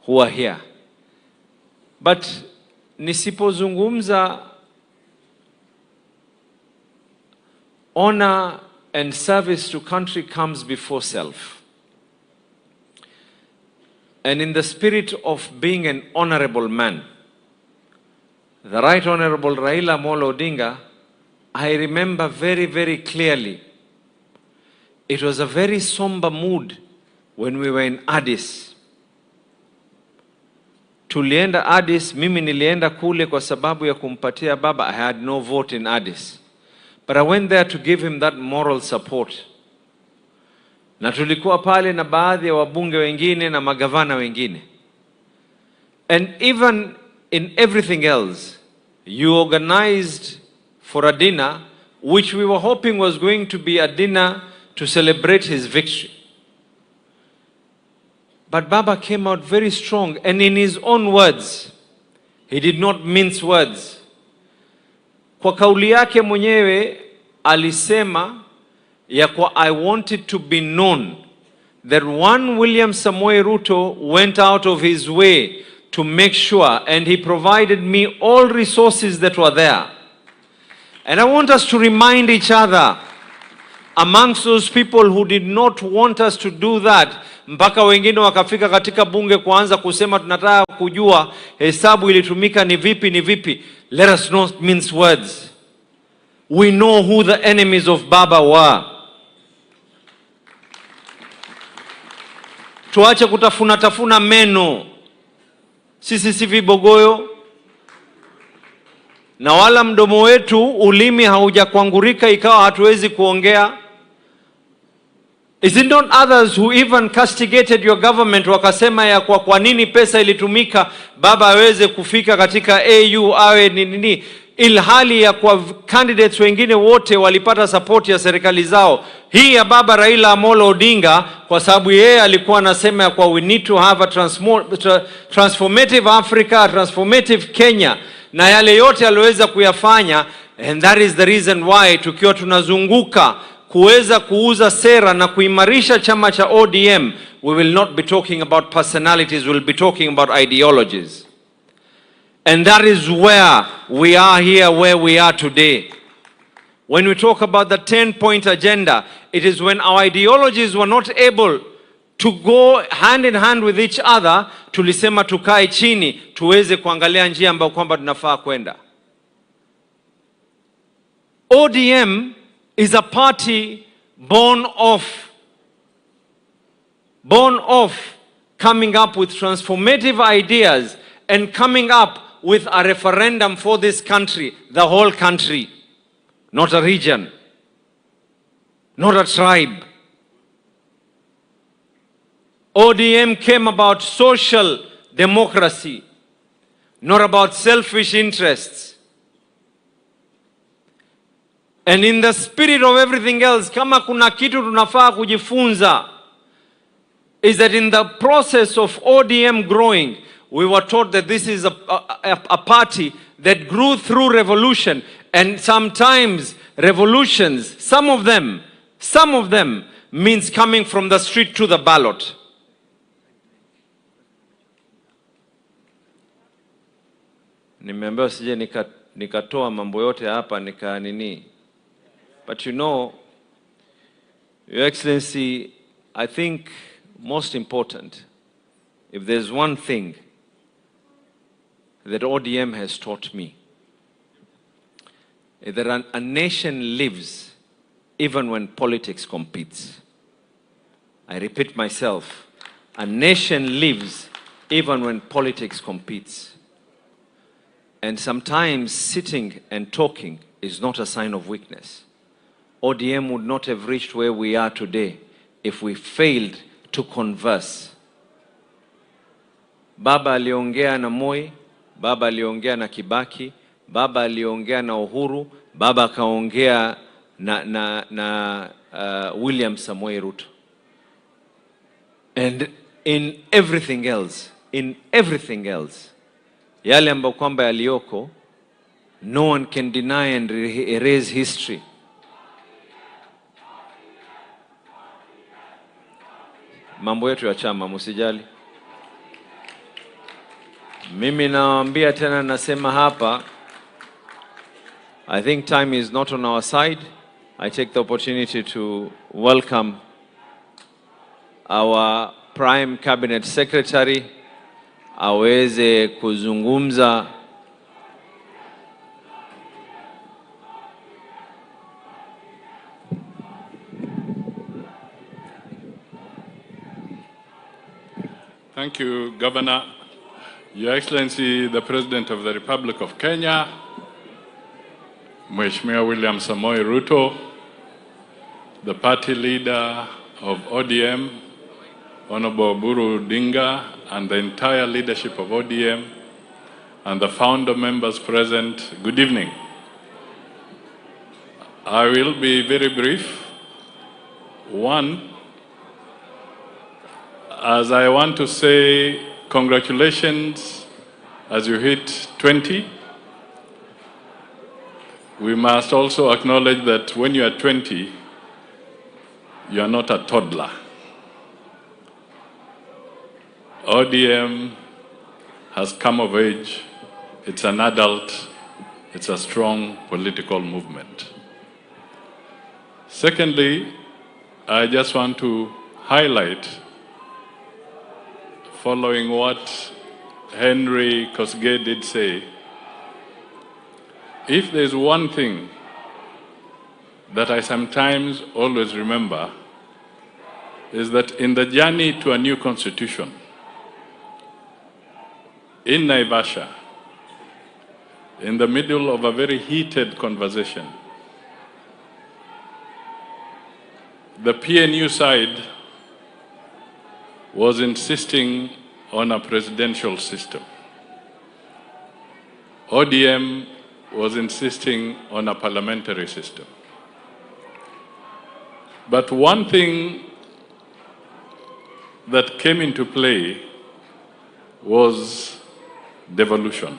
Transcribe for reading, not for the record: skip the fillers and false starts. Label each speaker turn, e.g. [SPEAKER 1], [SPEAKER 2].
[SPEAKER 1] who are here. But nisipozungumza honor and service to country comes before self. And in the spirit of being an honorable man, the Right Honorable Raila Odinga, I remember very, very clearly, it was a very somber mood when we were in Addis. Tulienda Addis, mimi nilienda kule kwa sababu ya kumpatia baba. I had no vote in Addis. But I went there to give him that moral support. Na tulikuwa pale na baadhi ya wabunge wengine na magavana wengine. And even in everything else, you organized for a dinner, which we were hoping was going to be a dinner to celebrate his victory. But Baba came out very strong, and in his own words, he did not mince words. Kwa kauli yake mwenyewe alisema ya kwa I wanted to be known that one William Samoei Ruto went out of his way to make sure, and he provided me all resources that were there. And I want us to remind each other, amongst those people who did not want us to do that, mpaka wengine wakafika katika bunge kuanza kusema tunataka kujua hesabu ilitumika ni vipi. Let us not mince words. We know who the enemies of Baba were. Tuache kutafuna meno. Sisi si vibogoyo. Na wala mdomo wetu ulimi haujakwangurika ikawa hatuwezi kuongea. Is it not others who even castigated your government wakasema ya kwa nini pesa ilitumika baba aweze kufika katika AU awe nini, ilhali ya kwa candidates wengine wote walipata support ya serikali zao. Hii ya baba Raila Amolo Odinga kwa sababu yeye alikuwa anasema ya kwa we need to have a transformative Africa, a transformative Kenya, na yale yote aliweza kuyafanya. And that is the reason why tukiwa tunazunguka kuweza kuuza sera na kuimarisha chama cha ODM, we will not be talking about personalities, we will be talking about ideologies. And that is where we are here, where we are today. When we talk about the 10-point agenda, it is when our ideologies were not able to go hand in hand with each other, tulisema tukae chini, tuweze kuangalia njia ambayo kwamba tunafaa kwenda. ODM is a party born of coming up with transformative ideas and coming up with a referendum for this country, the whole country, not a region, not a tribe. ODM came about social democracy, not about selfish interests. And in the spirit of everything else, kama kuna kitu tunafaa kujifunza, is that in the process of ODM growing, we were taught that this is a party that grew through revolution, and sometimes revolutions, some of them means coming from the street to the ballot. Nimeambiwa sije nikatoa mambo yote hapa nika nini. But you know, Your Excellency, I think most important, if there's one thing that ODM has taught me, is that a nation lives even when politics competes. I repeat myself, a nation lives even when politics competes. And sometimes sitting and talking is not a sign of weakness. ODM would not have reached where we are today if we failed to converse. Baba aliongea na Moi, Baba aliongea na Kibaki, Baba aliongea na Uhuru, Baba kaongea na William Samoei Ruto. And in everything else, yale ambayo kwamba yalioko, no one can deny and erase history. Mambo yetu ya chama, musijali. Mimi nawaambia tena, nasema hapa, I think time is not on our side. I take the opportunity to welcome our Prime Cabinet Secretary aweze kuzungumza
[SPEAKER 2] Thank you, Governor. Your Excellency, the President of the Republic of Kenya, Mheshimiwa William Samoei Ruto, the party leader of ODM, Honorable Odinga, and the entire leadership of ODM, and the founder members present, good evening. I will be very brief. One, as I want to say, congratulations as you hit 20. We must also acknowledge that when you are 20, you are not a toddler. ODM has come of age. It's an adult. It's a strong political movement. Secondly, I just want to highlight, following what Henry Kosgei did say, if there's one thing that I sometimes always remember, is that in the journey to a new constitution, in Naivasha, in the middle of a very heated conversation, the PNU side was insisting on a presidential system. ODM was insisting on a parliamentary system. But one thing that came into play was devolution.